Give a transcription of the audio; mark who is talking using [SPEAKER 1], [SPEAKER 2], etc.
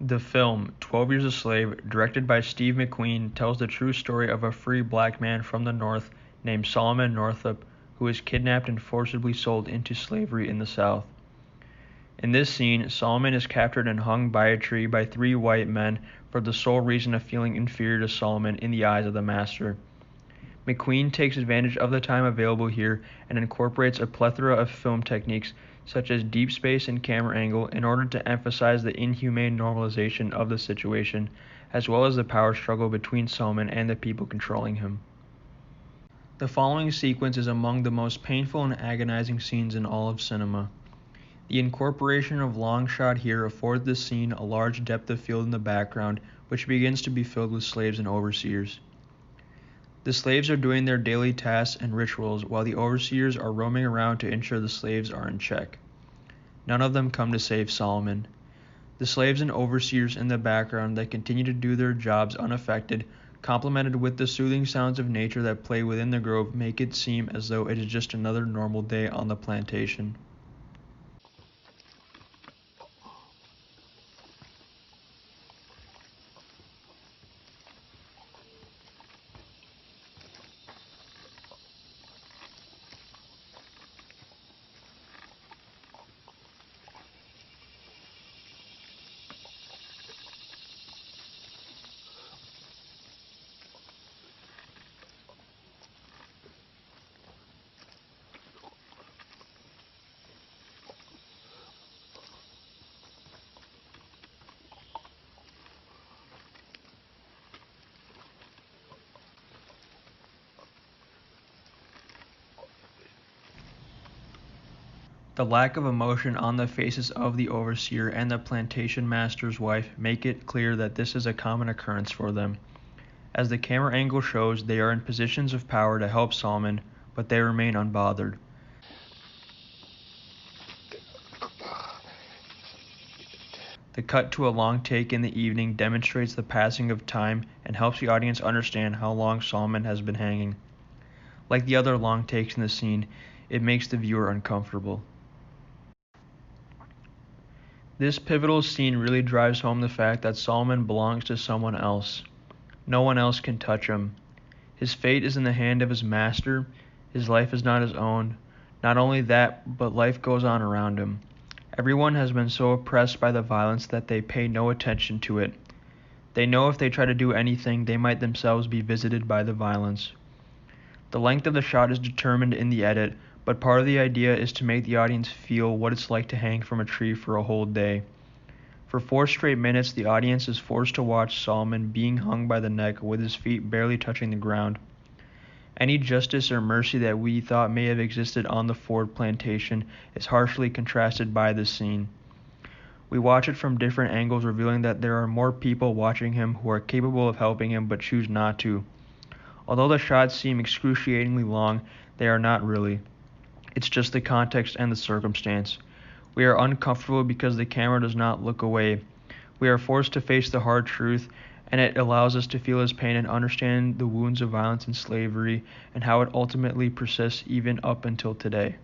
[SPEAKER 1] The film, 12 Years a Slave, directed by Steve McQueen, tells the true story of a free black man from the North named Solomon Northup who was kidnapped and forcibly sold into slavery in the South. In this scene, Solomon is captured and hung by a tree by three white men for the sole reason of feeling inferior to Solomon in the eyes of the master. McQueen takes advantage of the time available here and incorporates a plethora of film techniques such as deep space and camera angle in order to emphasize the inhumane normalization of the situation, as well as the power struggle between Solomon and the people controlling him. The following sequence is among the most painful and agonizing scenes in all of cinema. The incorporation of long shot here affords the scene a large depth of field in the background, which begins to be filled with slaves and overseers. The slaves are doing their daily tasks and rituals, while the overseers are roaming around to ensure the slaves are in check. None of them come to save Solomon. The slaves and overseers in the background that continue to do their jobs unaffected, complemented with the soothing sounds of nature that play within the grove, make it seem as though it is just another normal day on the plantation. The lack of emotion on the faces of the overseer and the plantation master's wife make it clear that this is a common occurrence for them. As the camera angle shows, they are in positions of power to help Solomon, but they remain unbothered. The cut to a long take in the evening demonstrates the passing of time and helps the audience understand how long Solomon has been hanging. Like the other long takes in the scene, it makes the viewer uncomfortable. This pivotal scene really drives home the fact that Solomon belongs to someone else. No one else can touch him. His fate is in the hand of his master. His life is not his own. Not only that, but life goes on around him. Everyone has been so oppressed by the violence that they pay no attention to it. They know if they try to do anything, they might themselves be visited by the violence. The length of the shot is determined in the edit, but part of the idea is to make the audience feel what it's like to hang from a tree for a whole day. For 4 straight minutes, the audience is forced to watch Solomon being hung by the neck with his feet barely touching the ground. Any justice or mercy that we thought may have existed on the Ford plantation is harshly contrasted by this scene. We watch it from different angles, revealing that there are more people watching him who are capable of helping him but choose not to. Although the shots seem excruciatingly long, they are not really. It's just the context and the circumstance. We are uncomfortable because the camera does not look away. We are forced to face the hard truth, and it allows us to feel his pain and understand the wounds of violence and slavery and how it ultimately persists even up until today.